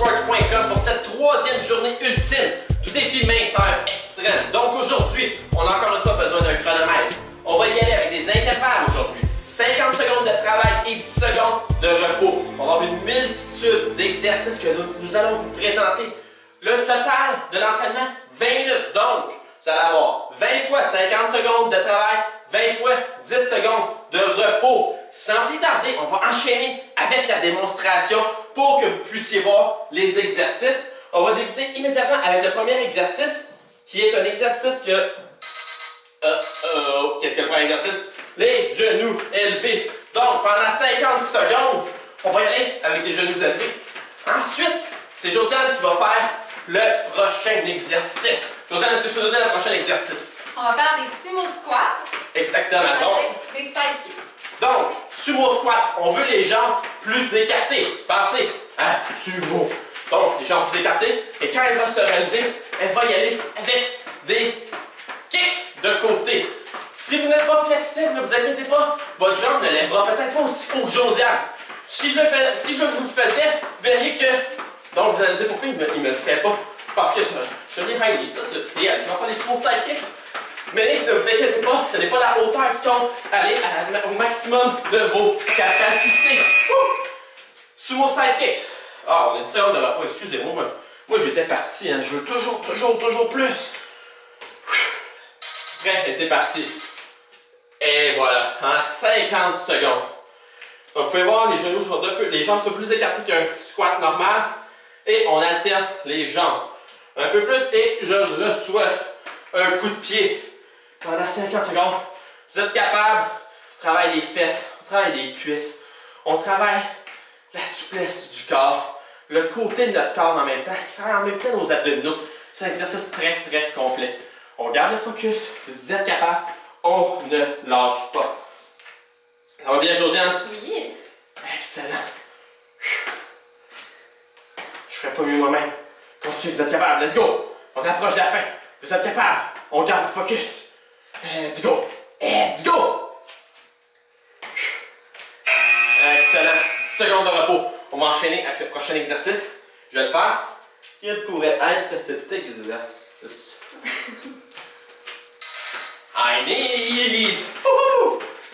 sports.com pour cette troisième journée ultime du défi minceur extrême. Donc aujourd'hui, on a encore une fois besoin d'un chronomètre. On va y aller avec des intervalles aujourd'hui. 50 secondes de travail et 10 secondes de repos. On va avoir une multitude d'exercices que nous allons vous présenter. Le total de l'entraînement, 20 minutes. Donc, vous allez avoir 20 fois 50 secondes de travail, 20 fois 10 secondes de repos. Sans plus tarder, on va enchaîner avec la démonstration pour que vous puissiez voir les exercices. On va débuter immédiatement avec le premier exercice, qui est un exercice que... Qu'est-ce que le premier exercice? Les genoux élevés. Donc, pendant 50 secondes, on va y aller avec les genoux élevés. Ensuite, c'est Josiane qui va faire le prochain exercice. Josiane, est-ce que tu peux nous donner le prochain exercice? On va faire des sumo squats. Exactement. Donc, des sidekicks. Donc, sumo squat, on veut les jambes plus écartées. Pensez à sumo. Donc, les jambes plus écartées. Et quand elle va se relever, elle va y aller avec des kicks de côté. Si vous n'êtes pas flexible, ne vous inquiétez pas, votre jambe ne lèvera peut-être pas aussi haut que Josiane. Si je vous le faisais, vous verriez que... Donc, vous allez dire pourquoi il me le fait pas. Parce que je dis Heidi, ça c'est elle qui va faire les sumo sidekicks. Mais ne vous inquiétez pas, ce n'est pas la hauteur qui compte. Allez au maximum de vos capacités. Sumo sidekicks. Ah, on est 10 secondes de repos, excusez-moi. Moi j'étais parti, hein. Je veux toujours plus. Prêt, et c'est parti. Et voilà, en 50 secondes. Donc, vous pouvez voir, les genoux sont les jambes sont plus écartées qu'un squat normal. Et on alterne les jambes un peu plus. Et je reçois un coup de pied. Pendant 50 secondes, vous êtes capable, on travaille les fesses, on travaille les cuisses, on travaille la souplesse du corps, le côté de notre corps en même temps, ce qui sert en même temps nos abdominaux. C'est un exercice très complet. On garde le focus, vous êtes capable, on ne lâche pas. Ça va bien, Josiane? Oui. Excellent. Je ferai pas mieux moi-même. Continuez, vous êtes capable, let's go! On approche de la fin, vous êtes capable, on garde le focus. Let's go! Let's go! Excellent. 10 secondes de repos. On va enchaîner avec le prochain exercice. Je vais le faire. Quel pourrait être cet exercice? I need!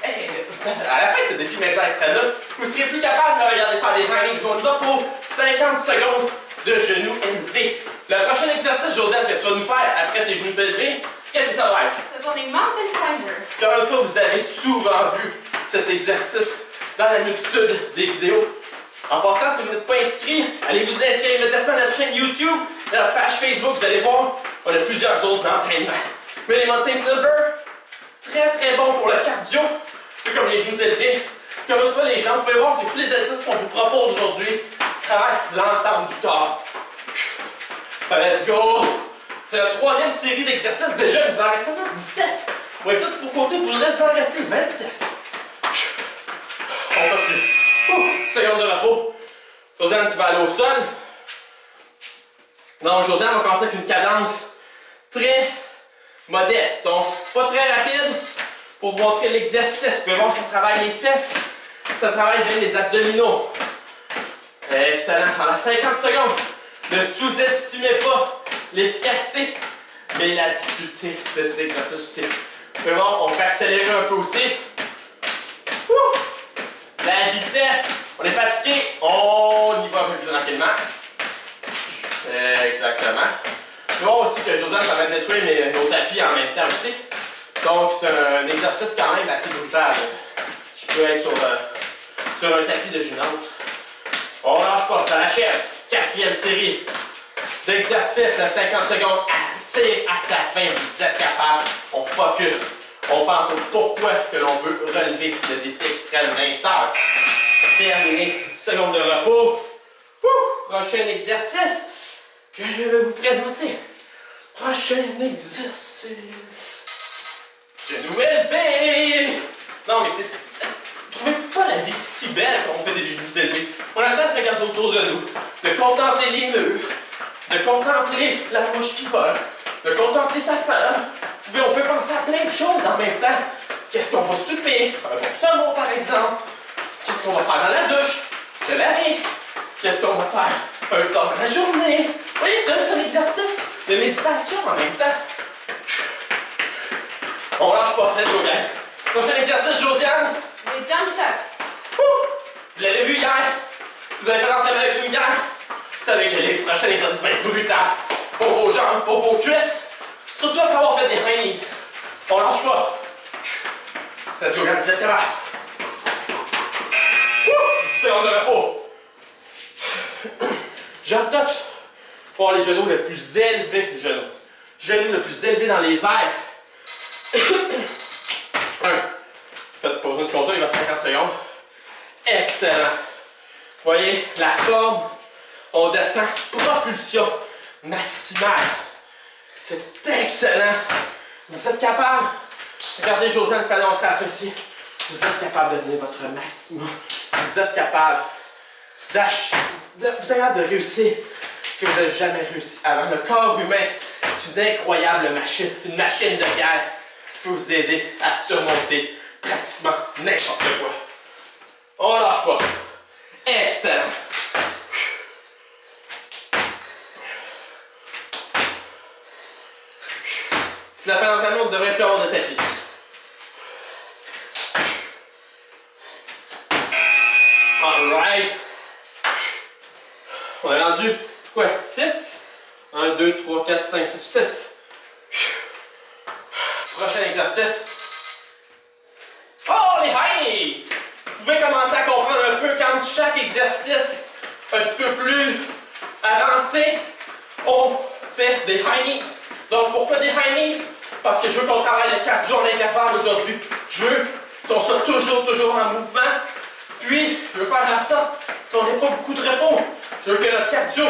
Hey, à la fin de ce défi minceur extrême-là, vous serez plus capable de regarder faire des hangings. On y va pour 50 secondes de genoux élevés. Le prochain exercice, Josiane, que tu vas nous faire après ces genoux élevés, qu'est-ce que ça va être? Ce sont des mountain climbers. Comme une fois, vous avez souvent vu cet exercice dans la multitude des vidéos. En passant, si vous n'êtes pas inscrit, allez vous inscrire immédiatement à notre chaîne YouTube, à notre page Facebook, vous allez voir, on a plusieurs autres entraînements. Mais les mountain climbers, très bon pour le cardio, un peu comme les genoux élevés. Comme une fois, les jambes, vous pouvez voir que tous les exercices qu'on vous propose aujourd'hui travaillent l'ensemble du corps. Let's go! C'est la troisième série d'exercices. Déjà, il nous en reste seulement 17. On va être ça pour côté, pour le reste, il en rester 27. On continue. 10 secondes de repos. Josiane qui va aller au sol. Donc, Josiane, on va commencer avec une cadence très modeste. Donc, pas très rapide pour vous montrer l'exercice. Vous pouvez voir que ça travaille les fesses, ça travaille bien les abdominaux. Excellent. Pendant 50 secondes, ne sous-estimez pas l'efficacité, mais la difficulté de cet exercice aussi. Mais bon, on peut accélérer un peu aussi. La vitesse, on est fatigué, on y va un peu plus tranquillement. Exactement. Tu vois aussi que Josiane va mettre détruire nos tapis en même temps aussi. Donc c'est un exercice quand même assez brutal. Qui peut être sur un tapis de gymnase. On lâche pas, ça l'achève. Quatrième série d'exercice de 50 secondes. Tire à sa fin, vous êtes capable. On focus. On pense au pourquoi que l'on veut relever le défi extrême minceur. Terminé. 10 secondes de repos. Prochain exercice que je vais vous présenter. Prochain exercice. Genoux élevés. Non, mais trouvez pas la vie si belle quand on fait des genoux élevés. On a le temps de regarder autour de nous, de contempler les murs, de contempler la mouche qui vole, de contempler sa femme. On peut penser à plein de choses en même temps. Qu'est-ce qu'on va souper? Un bon saumon, par exemple. Qu'est-ce qu'on va faire dans la douche? Se laver. Qu'est-ce qu'on va faire un temps dans la journée. Vous voyez, c'est un exercice de méditation en même temps. On lâche pas, let's go, gang. Prochain exercice, Josiane. Les jump tucks. Vous l'avez vu hier. Vous avez fait l'entraînement avec nous hier. Vous savez que les prochains exercices vont être brutaux. Pour vos jambes, pour vos cuisses. Surtout après avoir fait des high knees. On lâche pas. Let's go, gang, vous êtes capable. 10 secondes de repos. Jump tucks. Pour les genoux le plus élevé. Genoux le plus élevé dans les airs. 1. Faites pause de compter, il va 50 secondes. Excellent. Voyez, la forme, on descend, propulsion maximale. C'est excellent. Vous êtes capable. Regardez Josiane fait l'illustration ici. Vous êtes capable de donner votre maximum. Vous êtes capable vous avez de réussir que vous n'avez jamais réussi avant. Le corps humain est une incroyable machine, une machine de guerre qui peut vous aider à surmonter pratiquement n'importe quoi. On lâche pas. Excellent. Si la fin d'entraînement, vous devrez plus avoir de tapis. Alright. On est rendu, quoi, 6? 1, 2, 3, 4, 5, 6, 6. Prochain exercice. Oh, les high knees! Vous pouvez commencer à comprendre un peu quand chaque exercice un petit peu plus avancé, on fait des high knees. Donc, pourquoi des high knees? Parce que je veux qu'on travaille le cardio en intervalle aujourd'hui. Je veux qu'on soit toujours en mouvement. Puis, je veux faire en sorte qu'on n'ait pas beaucoup de repos. Je veux que notre cardio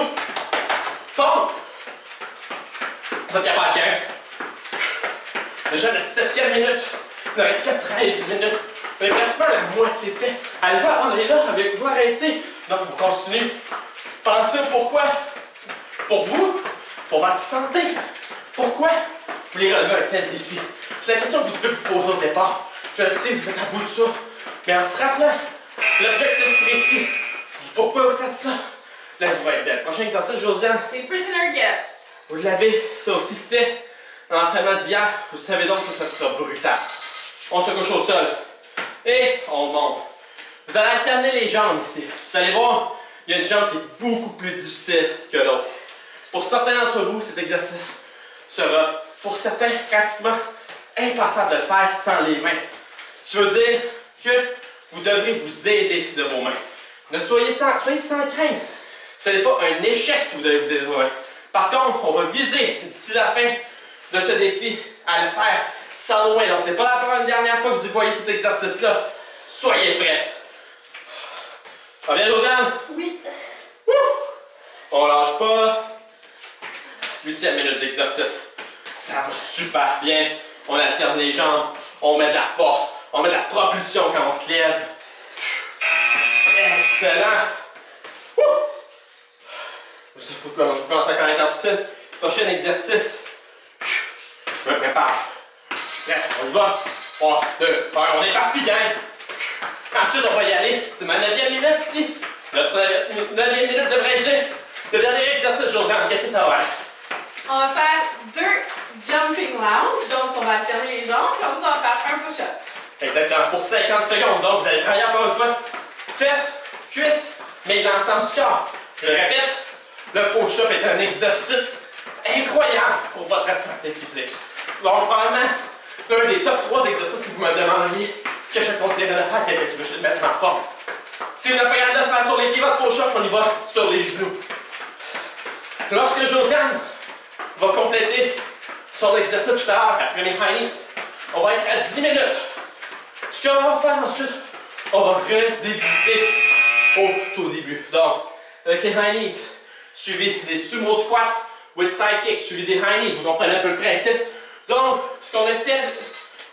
tombe. Vous êtes capable, gang? Déjà, notre 7e minute. Il nous reste que 13 minutes. On est pratiquement la moitié fait. On est là, avec vous arrêter. Donc, on continue. Pensez au pourquoi. Pour vous, pour votre santé. Pourquoi vous voulez relever un tel défi? C'est la question que vous devez vous poser au départ. Je le sais, vous êtes à bout de souffle. Mais en se rappelant l'objectif précis du pourquoi vous faites ça, la vie va être belle. Prochain exercice, Josiane. Les prisoner gaps. Vous l'avez, ça aussi fait. L'entraînement d'hier, vous savez donc que ça sera brutal. On se couche au sol. Et on monte. Vous allez alterner les jambes ici. Vous allez voir, il y a une jambe qui est beaucoup plus difficile que l'autre. Pour certains d'entre vous, cet exercice sera, pour certains, pratiquement impensable de le faire sans les mains. Ce qui veut dire que vous devrez vous aider de vos mains. Soyez sans crainte. Ce n'est pas un échec si vous devez vous aider de vos mains. Par contre, on va viser d'ici la fin de ce défi à le faire sans loin. Donc, ce n'est pas la dernière fois que vous voyez cet exercice-là. Soyez prêts. Ça va bien, Josiane? Oui. On lâche pas. 8e minute d'exercice. Ça va super bien. On alterne les jambes. On met de la force. On met de la propulsion quand on se lève. Excellent. Il faut commencer à connaître la routine. Prochain exercice. Je me prépare. On y va. 3, 2, 1. On est parti, gang. Ensuite, on va y aller. C'est ma 9e minute ici. Notre 9e minute de vrai jet. Le dernier exercice, Josiane, qu'est-ce que ça va être? On va faire 2 jumping lounge. Donc, on va alterner les jambes. Puis ensuite, on va faire un push-up. Exactement. Pour 50 secondes. Donc, vous allez travailler encore une fois. Fesses, cuisses, mais l'ensemble du corps. Je le répète, le push-up est un exercice incroyable pour votre santé physique. Donc, probablement, l'un des top 3 exercices si vous me demandiez que je considère de faire quelqu'un qui veut se mettre en forme. Si vous n'avez pas capable de faire sur les pieds votre push-up, on y va sur les genoux. Lorsque Josiane va compléter son exercice tout à l'heure, après mes high knees, on va être à 10 minutes. Ce qu'on va faire ensuite, on va redébuter au tout début. Donc, avec les high knees, suivi des sumo squats with side kicks, suivi des high knees. Vous comprenez un peu le principe. Donc, ce qu'on a fait,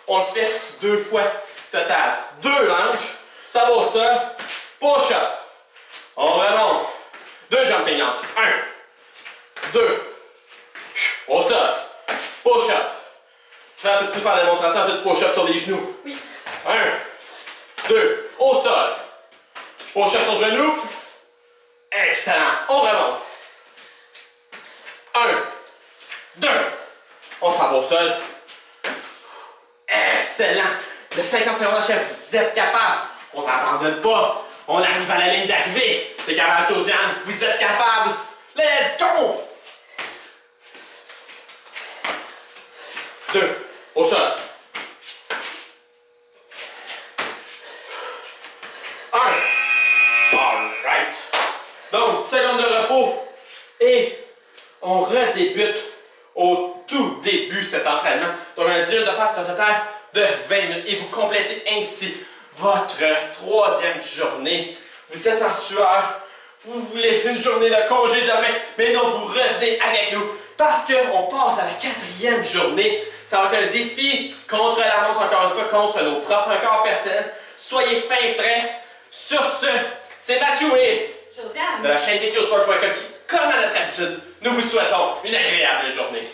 on le fait 2 fois total. 2 lunges, ça va au sol, push-up. On remonte. 2 jumping lunges. 1, 2, au sol, push-up. Peux-tu faire la démonstration ensuite push-up sur les genoux? Oui. 1, 2, au sol. Push-up sur le genou. Excellent. On remonte. 1, 2. On s'en va au sol. Excellent. Le 50 secondes en chef, vous êtes capable. On n'abandonne pas. On arrive à la ligne d'arrivée. T'es capable, Josiane. Vous êtes capable. Let's go. 2. Au sol. 1. Alright. Donc, 10 secondes de repos. Et on redébute au tout début cet entraînement. Donc, on a durée de phase un total de 20 minutes. Et vous complétez ainsi votre 3e journée. Vous êtes en sueur. Vous voulez une journée de congé demain. Mais non, vous revenez avec nous. Parce qu'on passe à la 4e journée. Ça va être un défi contre la montre, encore une fois, contre nos propres records personnels. Soyez fin prêts. Sur ce, c'est Mathieu et Josiane de la chaîne TKOsports.com qui, comme à notre habitude, nous vous souhaitons une agréable journée.